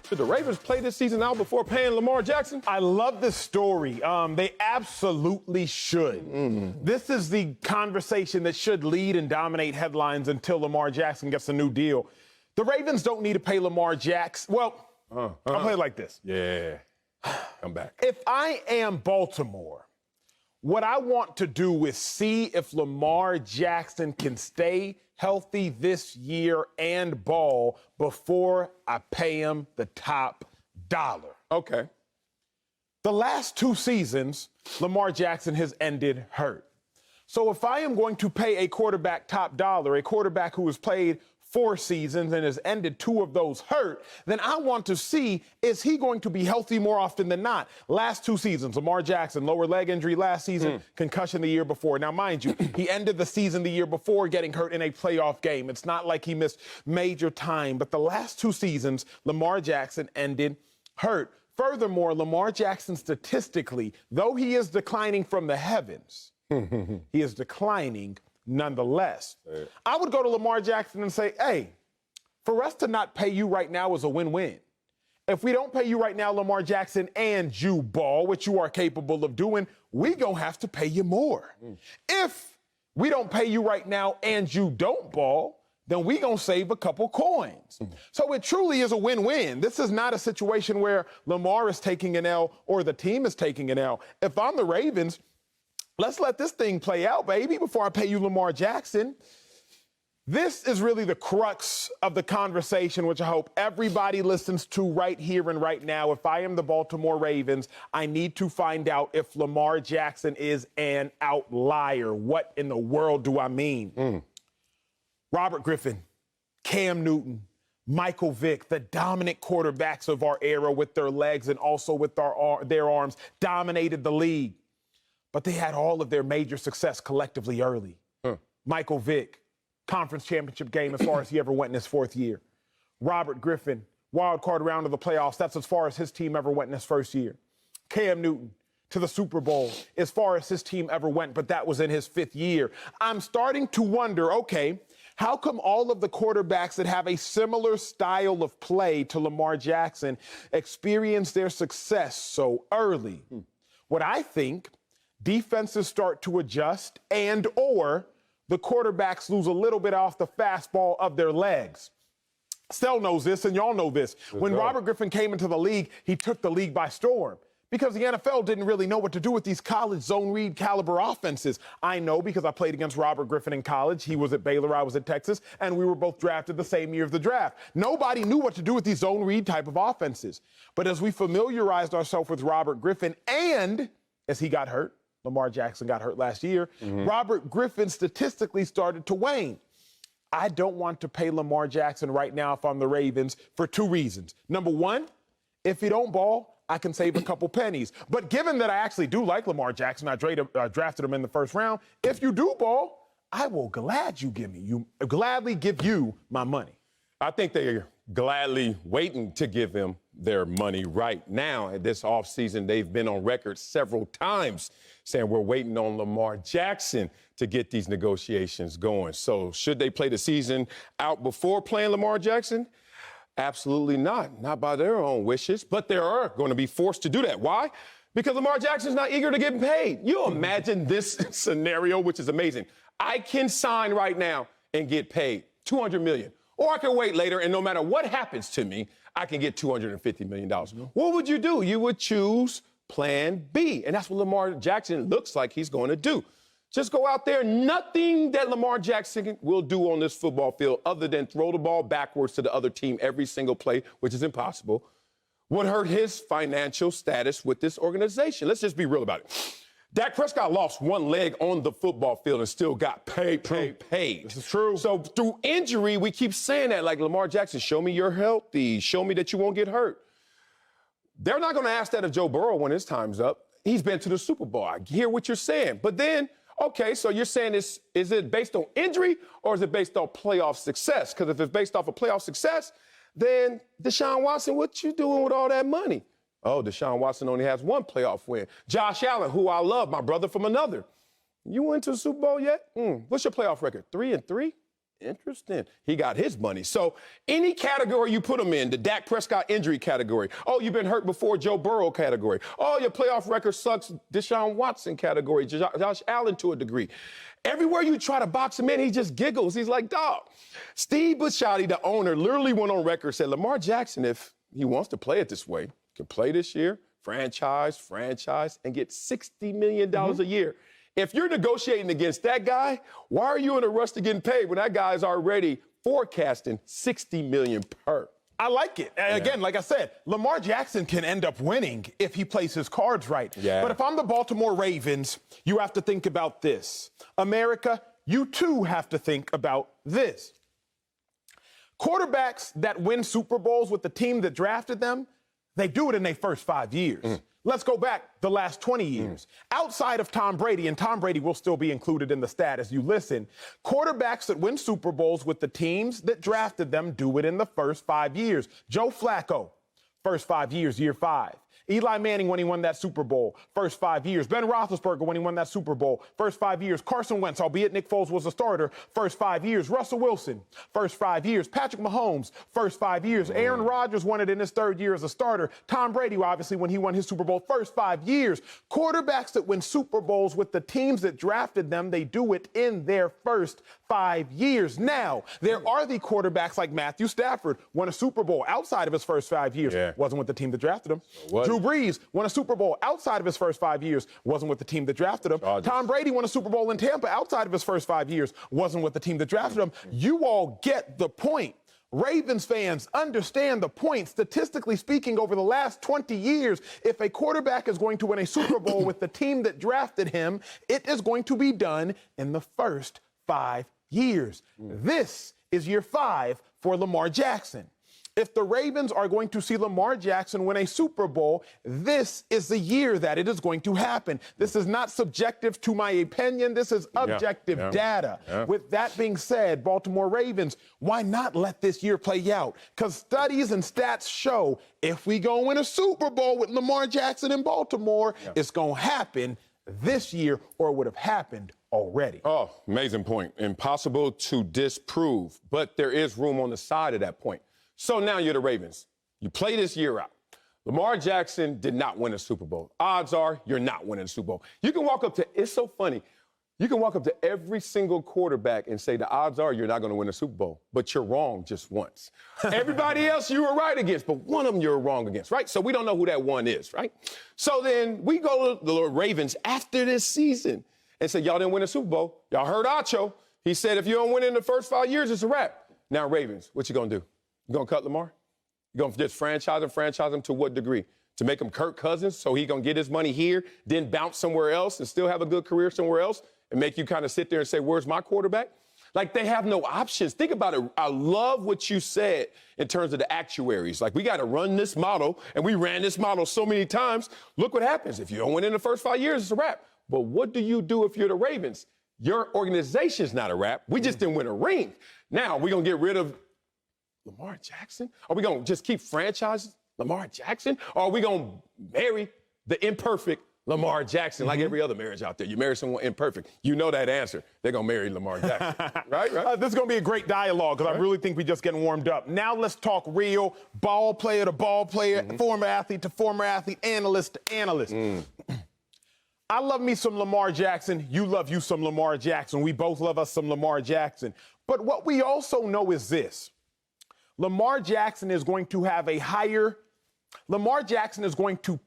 Should the Ravens play this season out before paying Lamar Jackson? I love this story. They absolutely should. This is the conversation that should lead and dominate headlines until Lamar Jackson gets a new deal. The Ravens don't need to pay Lamar Jackson. Well, I'll play it like this. Yeah. Come back. If I am Baltimore, what I want to do is see if Lamar Jackson can stay healthy this year and ball before I pay him the top dollar. Okay. The last 2 seasons, Lamar Jackson has ended hurt. So if I am going to pay a quarterback top dollar, a quarterback who has played 4 seasons and has ended 2 of those hurt, then I want to see, is he going to be healthy more often than not? Last 2 seasons, Lamar Jackson, lower leg injury last season, concussion the year before. Now, mind you, he ended the season the year before getting hurt in a playoff game. It's not like he missed major time, but the last 2 seasons, Lamar Jackson ended hurt. Furthermore, Lamar Jackson statistically, though he is declining from the heavens, he is declining nonetheless. I would go to Lamar Jackson and say, hey, for us to not pay you right now is a win-win. If we don't pay you right now, Lamar Jackson, and you ball, which you are capable of doing, we gonna have to pay you more. If we don't pay you right now and you don't ball, then we gonna save a couple coins. So it truly is a win-win. This is not a situation where Lamar is taking an L or the team is taking an L. If I'm the Ravens, let's let this thing play out, baby, before I pay you Lamar Jackson. This is really the crux of the conversation, which I hope everybody listens to right here and right now. If I am the Baltimore Ravens, I need to find out if Lamar Jackson is an outlier. What in the world do I mean? Robert Griffin, Cam Newton, Michael Vick, the dominant quarterbacks of our era with their legs and also with their arms, dominated the league. But they had all of their major success collectively early. Michael Vick, conference championship game as far as he ever went in his 4th year. Robert Griffin, wild card round of the playoffs. That's as far as his team ever went in his 1st year. Cam Newton to the Super Bowl as far as his team ever went, but that was in his 5th year. I'm starting to wonder, okay, how come all of the quarterbacks that have a similar style of play to Lamar Jackson experience their success so early? What I think, defenses start to adjust and or the quarterbacks lose a little bit off the fastball of their legs. Stel knows this, and y'all know this. When Robert Griffin came into the league, he took the league by storm because the NFL didn't really know what to do with these college zone read caliber offenses. I know because I played against Robert Griffin in college. He was at Baylor, I was at Texas, and we were both drafted the same year of the draft. Nobody knew what to do with these zone read type of offenses. But as we familiarized ourselves with Robert Griffin and as he got hurt, Lamar Jackson got hurt last year, Robert Griffin statistically started to wane. I don't want to pay Lamar Jackson right now if I'm the Ravens for 2 reasons. Number one, if he don't ball, I can save a couple pennies. But given that I actually do like Lamar Jackson, I drafted him in the 1st round, if you do ball, I will gladly give you my money. I think they're gladly waiting to give him their money right now. At this offseason, they've been on record several times saying we're waiting on Lamar Jackson to get these negotiations going. So should they play the season out before playing Lamar Jackson? Absolutely not. Not by their own wishes, but they are going to be forced to do that. Why? Because Lamar Jackson's not eager to get paid. You imagine this scenario, which is amazing. I can sign right now and get paid $200 million. Or I can wait later, and no matter what happens to me, I can get $250 million. What would you do? You would choose plan B. And that's what Lamar Jackson looks like he's going to do. Just go out there. Nothing that Lamar Jackson will do on this football field other than throw the ball backwards to the other team every single play, which is impossible, would hurt his financial status with this organization. Let's just be real about it. Dak Prescott lost 1 leg on the football field and still got paid. This is true. So through injury, we keep saying that, like Lamar Jackson, show me you're healthy. Show me that you won't get hurt. They're not going to ask that of Joe Burrow when his time's up. He's been to the Super Bowl. I hear what you're saying. But then, okay, so you're saying is it based on injury or is it based on playoff success? Because if it's based off of playoff success, then Deshaun Watson, what you doing with all that money? Oh, Deshaun Watson only has 1 playoff win. Josh Allen, who I love, my brother from another. You went to the Super Bowl yet? What's your playoff record? 3-3? Interesting. He got his money. So any category you put him in, the Dak Prescott injury category. Oh, you've been hurt before, Joe Burrow category. Oh, your playoff record sucks, Deshaun Watson category, Josh Allen to a degree. Everywhere you try to box him in, he just giggles. He's like, dog. Steve Bisciotti, the owner, literally went on record, said Lamar Jackson, if he wants to play it this way, can play this year, franchise, and get $60 million a year. If you're negotiating against that guy, why are you in a rush to getting paid when that guy's already forecasting $60 million per? I like it. And again, like I said, Lamar Jackson can end up winning if he plays his cards right. Yeah. But if I'm the Baltimore Ravens, you have to think about this. America, you too have to think about this. Quarterbacks that win Super Bowls with the team that drafted them, they do it in their first 5 years. Let's go back the last 20 years. Outside of Tom Brady, and Tom Brady will still be included in the stat as you listen, quarterbacks that win Super Bowls with the teams that drafted them do it in the first 5 years. Joe Flacco, first 5 years, year 5. Eli Manning when he won that Super Bowl, first 5 years. Ben Roethlisberger when he won that Super Bowl, first 5 years. Carson Wentz, albeit Nick Foles was a starter, first 5 years. Russell Wilson, first 5 years. Patrick Mahomes, first 5 years. Aaron Rodgers won it in his 3rd year as a starter. Tom Brady, obviously, when he won his Super Bowl, first 5 years. Quarterbacks that win Super Bowls with the teams that drafted them, they do it in their first 5 years. Now, there are the quarterbacks like Matthew Stafford, won a Super Bowl outside of his first 5 years. Wasn't with the team that drafted him. Drew Brees won a Super Bowl outside of his first 5 years, wasn't with the team that drafted him. Tom Brady won a Super Bowl in Tampa outside of his first 5 years, wasn't with the team that drafted him. You all get the point. Ravens fans understand the point. Statistically speaking, over the last 20 years, if a quarterback is going to win a Super Bowl with the team that drafted him, it is going to be done in the first 5 years. This is year 5 for Lamar Jackson. If the Ravens are going to see Lamar Jackson win a Super Bowl, this is the year that it is going to happen. This is not subjective to my opinion. This is objective data. With that being said, Baltimore Ravens, why not let this year play out? Because studies and stats show if we go win a Super Bowl with Lamar Jackson in Baltimore, it's going to happen this year or it would have happened already. Oh, amazing point. Impossible to disprove, but there is room on the side of that point. So now you're the Ravens. You play this year out. Lamar Jackson did not win a Super Bowl. Odds are you're not winning a Super Bowl. You can walk up to, it's so funny, you can walk up to every single quarterback and say the odds are you're not going to win a Super Bowl, but you're wrong just once. Everybody else you were right against, but one of them you're wrong against, right? So we don't know who that one is, right? So then we go to the Ravens after this season and say, y'all didn't win a Super Bowl. Y'all heard Acho. He said if you don't win in the first 5 years, it's a wrap. Now, Ravens, what you going to do? You going to cut Lamar? You going to just franchise him to what degree? To make him Kirk Cousins so he going to get his money here, then bounce somewhere else and still have a good career somewhere else and make you kind of sit there and say, where's my quarterback? Like, they have no options. Think about it. I love what you said in terms of the actuaries. Like, we got to run this model, and we ran this model so many times. Look what happens. If you don't win in the first 5 years, it's a wrap. But what do you do if you're the Ravens? Your organization's not a wrap. We just didn't win a ring. Now, we're going to get rid of Lamar Jackson? Are we going to just keep franchising Lamar Jackson? Or are we going to marry the imperfect Lamar Jackson like every other marriage out there? You marry someone imperfect. You know that answer. They're going to marry Lamar Jackson. right? This is going to be a great dialogue because I really think we're just getting warmed up. Now let's talk real ball player to ball player, former athlete to former athlete, analyst to analyst. I love me some Lamar Jackson. You love you some Lamar Jackson. We both love us some Lamar Jackson. But what we also know is this. Lamar Jackson is going to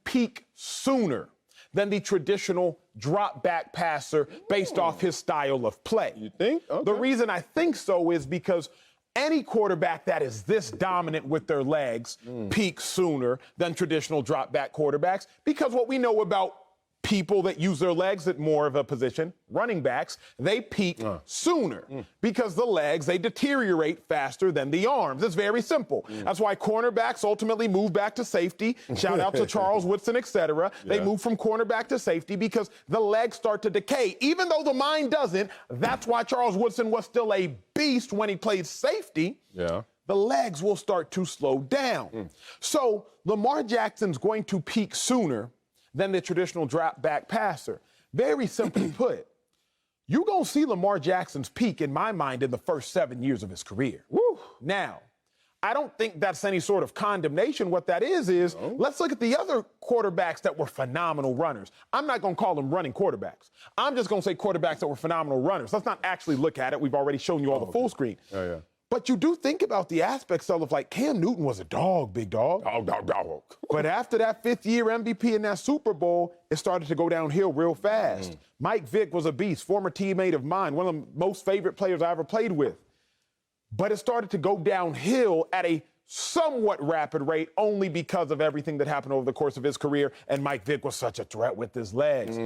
peak sooner than the traditional drop back passer based off his style of play. You think? Okay. The reason I think so is because any quarterback that is this dominant with their legs peaks sooner than traditional drop back quarterbacks, because what we know about people that use their legs at more of a position, running backs, they peak sooner because the legs, they deteriorate faster than the arms. It's very simple. That's why cornerbacks ultimately move back to safety. Shout out to Charles Woodson, et cetera. They move from cornerback to safety because the legs start to decay. Even though the mind doesn't, that's why Charles Woodson was still a beast when he played safety. The legs will start to slow down. So Lamar Jackson's going to peak sooner than the traditional drop back passer. Very simply put, you're going to see Lamar Jackson's peak, in my mind, in the first 7 years of his career. Woo. Now, I don't think that's any sort of condemnation. What that is let's look at the other quarterbacks that were phenomenal runners. I'm not going to call them running quarterbacks. I'm just going to say quarterbacks that were phenomenal runners. Let's not actually look at it. We've already shown you all the full screen. Yeah. But you do think about the aspects of like Cam Newton was a dog, big dog. Dog. But after that fifth-year MVP in that Super Bowl, it started to go downhill real fast. Mike Vick was a beast, former teammate of mine, one of the most favorite players I ever played with. But it started to go downhill at a somewhat rapid rate only because of everything that happened over the course of his career, and Mike Vick was such a threat with his legs.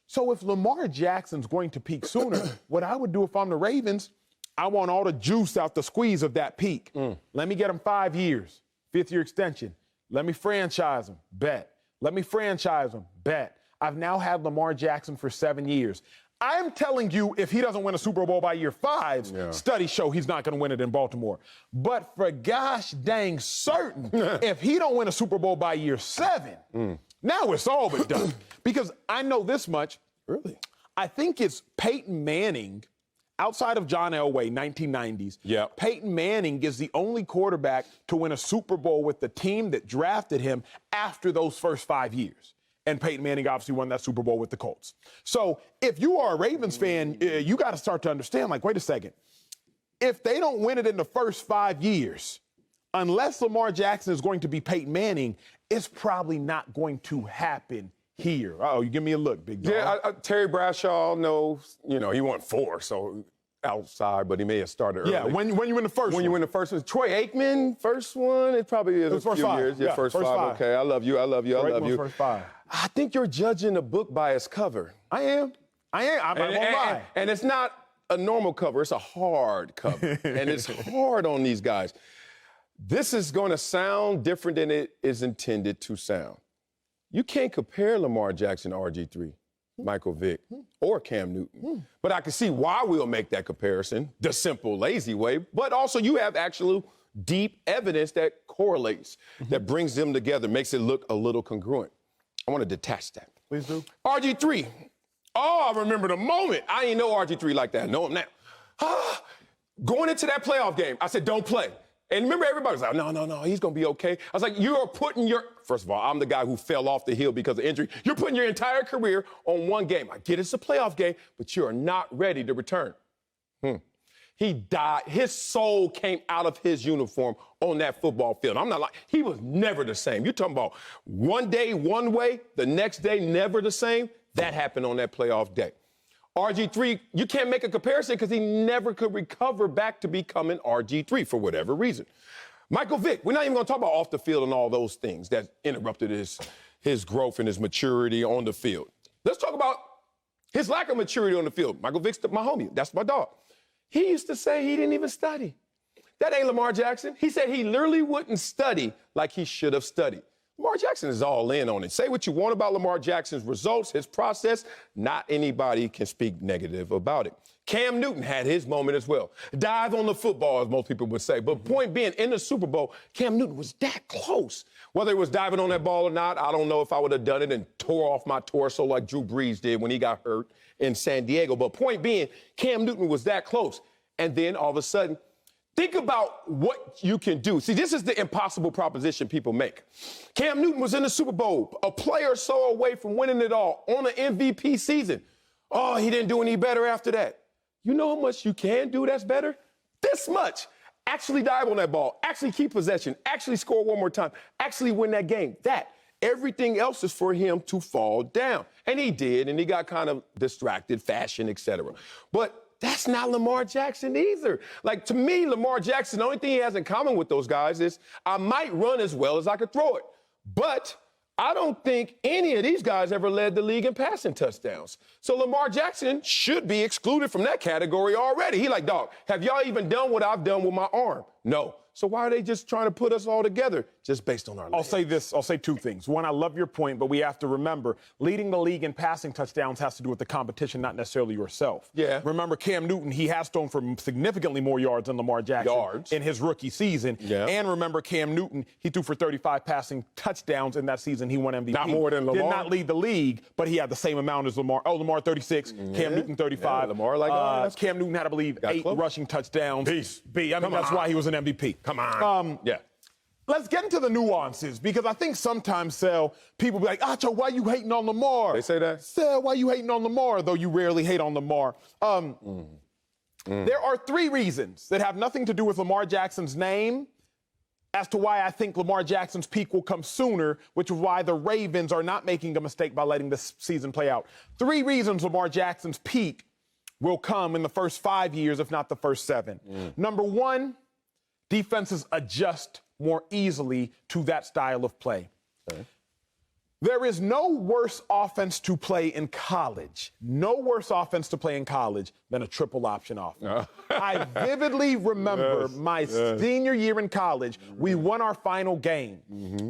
So if Lamar Jackson's going to peak sooner, what I would do if I'm the Ravens, I want all the juice out the squeeze of that peak. Let me get him 5 years, fifth-year extension. Let me franchise him, bet. Let me franchise him, bet. I've now had Lamar Jackson for 7 years. I'm telling you, if he doesn't win a Super Bowl by year 5, studies show he's not going to win it in Baltimore. But for gosh dang certain, if he don't win a Super Bowl by year 7, now it's all but done. Because I know this much. Really? I think it's Peyton Manning, outside of John Elway, 1990s. Yep. Peyton Manning is the only quarterback to win a Super Bowl with the team that drafted him after those first 5 years. And Peyton Manning obviously won that Super Bowl with the Colts. So if you are a Ravens fan, you got to start to understand, like, wait a second. If they don't win it in the first 5 years, unless Lamar Jackson is going to be Peyton Manning, it's probably not going to happen here. Uh-oh, you give me a look, big dog. Yeah, Terry Bradshaw knows, he won 4, so outside, but he may have started early. Yeah, when you win the first one. When you win the first one. Troy Aikman, first one, it probably is a few years. Yeah, first five. Okay, I love you. First 5. I think you're judging a book by its cover. I am. I won't lie. And it's not a normal cover. It's a hard cover. And it's hard on these guys. This is going to sound different than it is intended to sound. You can't compare Lamar Jackson to RG3, Michael Vick, or Cam Newton. But I can see why we'll make that comparison, the simple, lazy way. But also you have actual deep evidence that correlates, that brings them together, makes it look a little congruent. I want to detach that. Please do. RG3. Oh, I remember the moment. I didn't know RG3 like that. I know him now. Going into that playoff game, I said, don't play. And remember, everybody was like, no, he's going to be okay. I was like, you are putting first of all, I'm the guy who fell off the hill because of injury. You're putting your entire career on one game. I get it's a playoff game, but you are not ready to return. He died. His soul came out of his uniform on that football field. I'm not lying. He was never the same. You're talking about one day, one way, the next day, never the same. That happened on that playoff day. RG3, you can't make a comparison because he never could recover back to becoming RG3 for whatever reason. Michael Vick, we're not even going to talk about off the field and all those things that interrupted his growth and his maturity on the field. Let's talk about his lack of maturity on the field. Michael Vick's my homie. That's my dog. He used to say he didn't even study. That ain't Lamar Jackson. He said he literally wouldn't study like he should have studied. Lamar Jackson is all in on it. Say what you want about Lamar Jackson's results, his process. Not anybody can speak negative about it. Cam Newton had his moment as well. Dive on the football, as most people would say. But point being, in the Super Bowl, Cam Newton was that close. Whether it was diving on that ball or not, I don't know if I would have done it and tore off my torso like Drew Brees did when he got hurt in San Diego. But point being, Cam Newton was that close. And then all of a sudden, think about what you can do. See, this is the impossible proposition people make. Cam Newton was in the Super Bowl, a player so away from winning it all on an MVP season. Oh, he didn't do any better after that. You know how much you can do that's better? This much. Actually dive on that ball, actually keep possession, actually score one more time, actually win that game. Everything else is for him to fall down. And he did, and he got kind of distracted, fashion, etc. But that's not Lamar Jackson either. Like, to me, Lamar Jackson, the only thing he has in common with those guys is I might run as well as I could throw it. But I don't think any of these guys ever led the league in passing touchdowns. So Lamar Jackson should be excluded from that category already. He like, dog, have y'all even done what I've done with my arm? No. So why are they just trying to put us all together just based on our legs? I'll say this. I'll say two things. One, I love your point, but we have to remember leading the league in passing touchdowns has to do with the competition, not necessarily yourself. Yeah. Remember Cam Newton, he has thrown for significantly more yards than Lamar Jackson in his rookie season. Yeah. And remember Cam Newton, he threw for 35 passing touchdowns in that season. He won MVP. Not more than Lamar. Did not lead the league, but he had the same amount as Lamar. Oh, Lamar 36, Cam Newton 35. Yeah, Lamar like Cam Newton had, I believe, 8 rushing touchdowns. Beast. I mean, that's why he was an MVP. Come on. Yeah. Let's get into the nuances, because I think sometimes, Sel, people be like, Acho, why you hating on Lamar? They say that? Sel, why you hating on Lamar, though you rarely hate on Lamar? There are 3 reasons that have nothing to do with Lamar Jackson's name as to why I think Lamar Jackson's peak will come sooner, which is why the Ravens are not making a mistake by letting this season play out. 3 reasons Lamar Jackson's peak will come in the first 5 years, if not the first 7. Number 1, defenses adjust more easily to that style of play. Okay. There is no worse offense to play in college, no worse offense to play in college than a triple option offense. I vividly remember my senior year in college, we won our final game.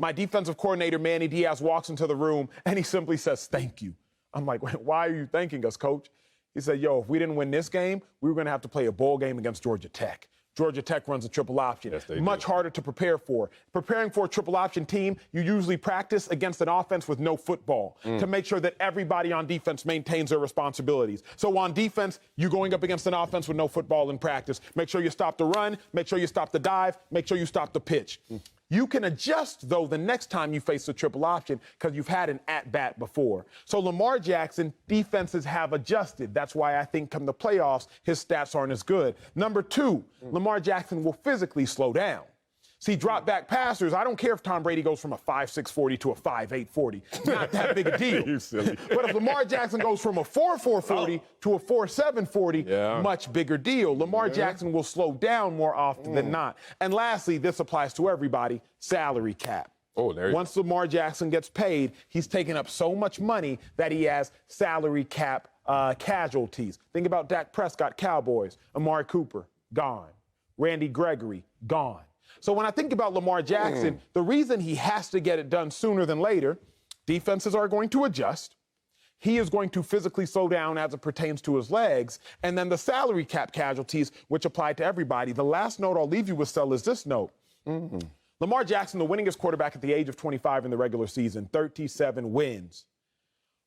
My defensive coordinator, Manny Diaz, walks into the room and he simply says, "Thank you." I'm like, "Why are you thanking us, coach?" He said, "Yo, if we didn't win this game, we were going to have to play a bowl game against Georgia Tech. Georgia Tech runs a triple option. Yes, Much harder to prepare for. Preparing for a triple option team, you usually practice against an offense with no football to make sure that everybody on defense maintains their responsibilities. So on defense, you're going up against an offense with no football in practice. Make sure you stop the run, make sure you stop the dive, make sure you stop the pitch. You can adjust, though, the next time you face a triple option because you've had an at-bat before. So Lamar Jackson, defenses have adjusted. That's why I think come the playoffs, his stats aren't as good. Number 2, Lamar Jackson will physically slow down. See, drop back passers, I don't care if Tom Brady goes from a 5'6" 40 to a 5'8" 40. Not that big a deal. You silly. But if Lamar Jackson goes from a 4'4" 40 to a 4'7" 40, much bigger deal. Lamar Jackson will slow down more often than not. And lastly, this applies to everybody, salary cap. Oh, there you Once Lamar Jackson gets paid, he's taking up so much money that he has salary cap casualties. Think about Dak Prescott, Cowboys. Amari Cooper, gone. Randy Gregory, gone. So when I think about Lamar Jackson, the reason he has to get it done sooner than later, defenses are going to adjust. He is going to physically slow down as it pertains to his legs. And then the salary cap casualties, which apply to everybody. The last note I'll leave you with, Sel, is this note. Lamar Jackson, the winningest quarterback at the age of 25 in the regular season, 37 wins.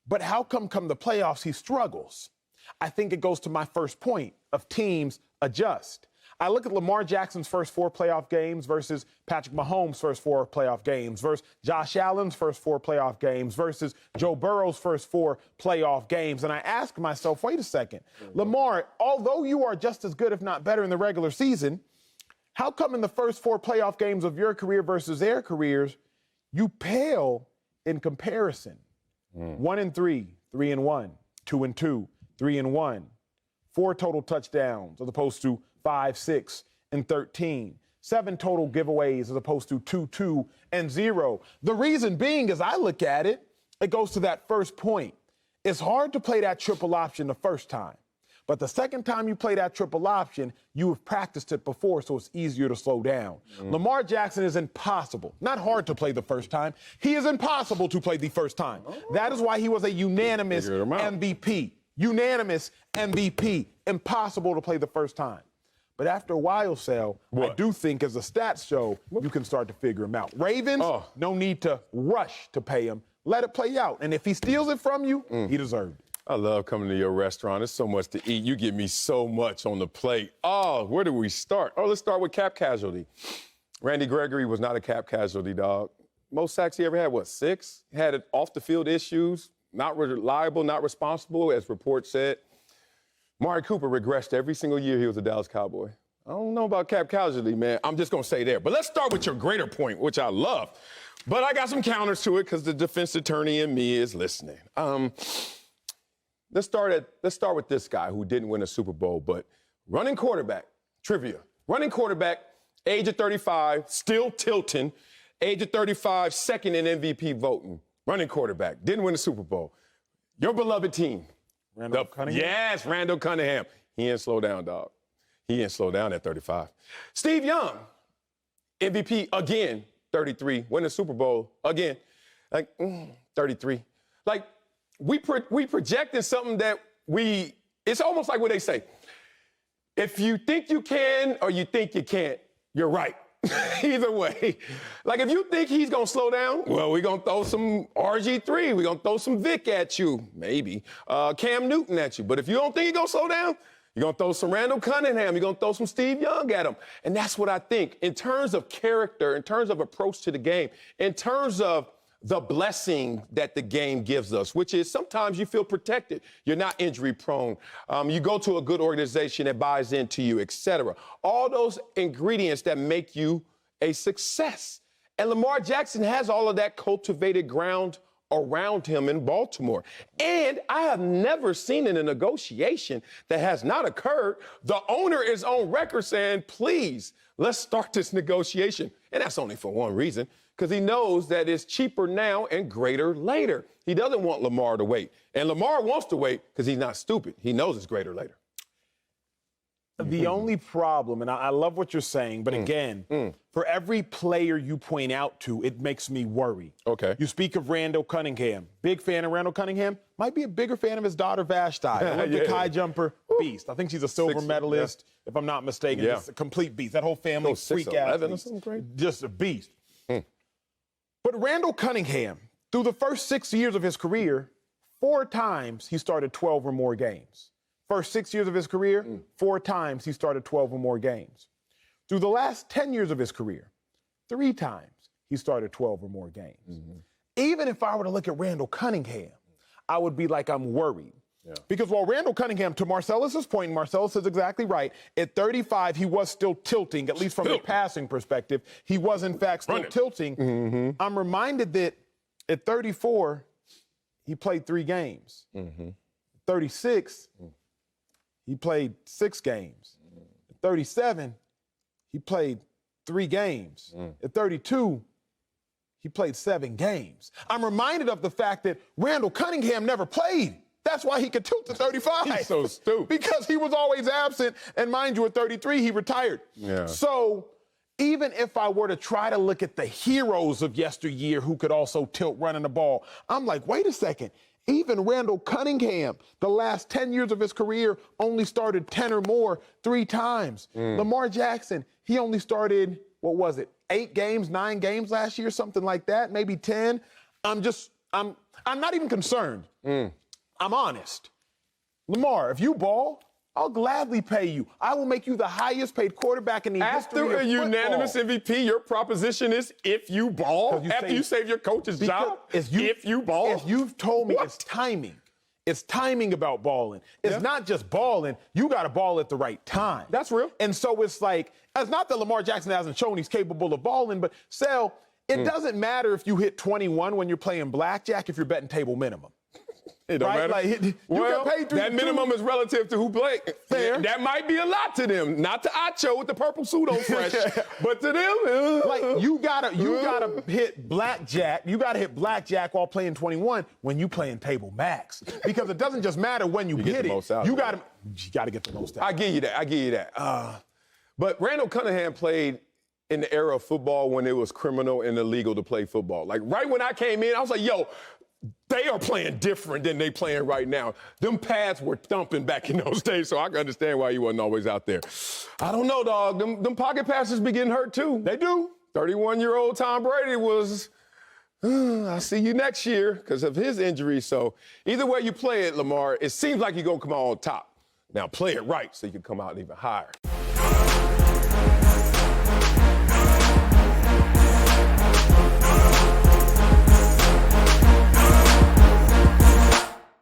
But how come the playoffs he struggles? I think it goes to my first point of teams adjust. I look at Lamar Jackson's first 4 playoff games versus Patrick Mahomes' first 4 playoff games versus Josh Allen's first 4 playoff games versus Joe Burrow's first 4 playoff games. And I ask myself, wait a second, Lamar, although you are just as good, if not better, in the regular season, how come in the first 4 playoff games of your career versus their careers, you pale in comparison? 1-3, 3-1, 2-2, 3-1, 4 total touchdowns as opposed to 5, 6, and 13. 7 total giveaways as opposed to 2, 2, and 0. The reason being, as I look at it, it goes to that first point. It's hard to play that triple option the first time. But the second time you play that triple option, you have practiced it before, so it's easier to slow down. Lamar Jackson is impossible. Not hard to play the first time. He is impossible to play the first time. That is why he was a unanimous MVP. Unanimous MVP. Impossible to play the first time. But after a while, Sal, I do think as the stats show, you can start to figure him out. Ravens, no need to rush to pay him. Let it play out. And if he steals it from you, he deserved it. I love coming to your restaurant. There's so much to eat. You give me so much on the plate. Oh, where do we start? Oh, let's start with cap casualty. Randy Gregory was not a cap casualty, dog. Most sacks he ever had, 6? Had off-the-field issues, not reliable, not responsible, as reports said. Amari Cooper regressed every single year he was a Dallas Cowboy. I don't know about cap casualty, man. I'm just going to say there. But let's start with your greater point, which I love. But I got some counters to it because the defense attorney in me is listening. Let's start with this guy who didn't win a Super Bowl, but running quarterback, trivia. Running quarterback, age of 35, still tilting, age of 35, second in MVP voting. Running quarterback, didn't win a Super Bowl. Your beloved team. Randall Cunningham? Yes, Randall Cunningham. He didn't slow down, dog. He didn't slow down at 35. Steve Young, MVP again, 33. Win the Super Bowl again, like 33. Like we projecting something that it's almost like what they say. If you think you can or you think you can't, you're right. Either way. Like, if you think he's going to slow down, well, we're going to throw some RG3. We're going to throw some Vic at you, maybe. Cam Newton at you. But if you don't think he's going to slow down, you're going to throw some Randall Cunningham. You're going to throw some Steve Young at him. And that's what I think. In terms of character, in terms of approach to the game, in terms of the blessing that the game gives us, which is sometimes you feel protected. You're not injury prone. You go to a good organization that buys into you, et cetera. All those ingredients that make you a success. And Lamar Jackson has all of that cultivated ground around him in Baltimore. And I have never seen in a negotiation that has not occurred, the owner is on record saying, please, let's start this negotiation. And that's only for one reason, because he knows that it's cheaper now and greater later. He doesn't want Lamar to wait. And Lamar wants to wait because he's not stupid. He knows it's greater later. The only problem, and I love what you're saying, but again, for every player you point out to, it makes me worry. Okay. You speak of Randall Cunningham. Big fan of Randall Cunningham. Might be a bigger fan of his daughter, Vashti. Olympic high jumper, beast. I think she's a silver medalist, if I'm not mistaken. Just a complete beast. That whole family, freak athletes. Just a beast. But Randall Cunningham, through the first 6 years of his career, 4 times he started 12 or more games. First 6 years of his career, 4 times he started 12 or more games. Through the last 10 years of his career, 3 times he started 12 or more games. Even if I were to look at Randall Cunningham, I would be like, I'm worried. Because while Randall Cunningham, to Marcellus's point, and Marcellus is exactly right, at 35, he was still tilting, at least from a passing perspective. He was, in fact, still tilting. I'm reminded that at 34, he played 3 games. 36, he played 6 games. At 37, he played 3 games. At 32, he played 7 games. I'm reminded of the fact that Randall Cunningham never played. That's why he could tilt to 35. He's so stupid. Because he was always absent. And mind you, at 33, he retired. So even if I were to try to look at the heroes of yesteryear who could also tilt running the ball, I'm like, wait a second. Even Randall Cunningham, the last 10 years of his career, only started 10 or more 3 times. Lamar Jackson, he only started, 8 games, 9 games last year, something like that, maybe 10. I'm not even concerned. I'm honest. Lamar, if you ball, I'll gladly pay you. I will make you the highest paid quarterback in the history of football. After a unanimous MVP, your proposition is if you ball? After you save your coach's job? If you ball? If you've told me it's timing. It's timing about balling. It's not just balling. You got to ball at the right time. That's real. And so it's like, it's not that Lamar Jackson hasn't shown he's capable of balling, but Sal, it doesn't matter if you hit 21 when you're playing blackjack if you're betting table minimum. It don't matter. Like, you get paid that minimum is relative to who played. Fair. That might be a lot to them. Not to Acho with the purple suit on fresh, but to them. Like, you gotta hit blackjack. You gotta hit blackjack while playing 21 when you playing table max. Because it doesn't just matter when you hit it. You gotta get the most out. I give you that. But Randall Cunningham played in the era of football when it was criminal and illegal to play football. Like, right when I came in, I was like, yo, they are playing different than they playing right now. Them pads were thumping back in those days, so I can understand why he wasn't always out there. I don't know, dog. Them pocket passes be getting hurt, too. They do. 31-year-old Tom Brady was, I'll see you next year because of his injury. So either way you play it, Lamar, it seems like you're going to come out on top. Now play it right so you can come out even higher.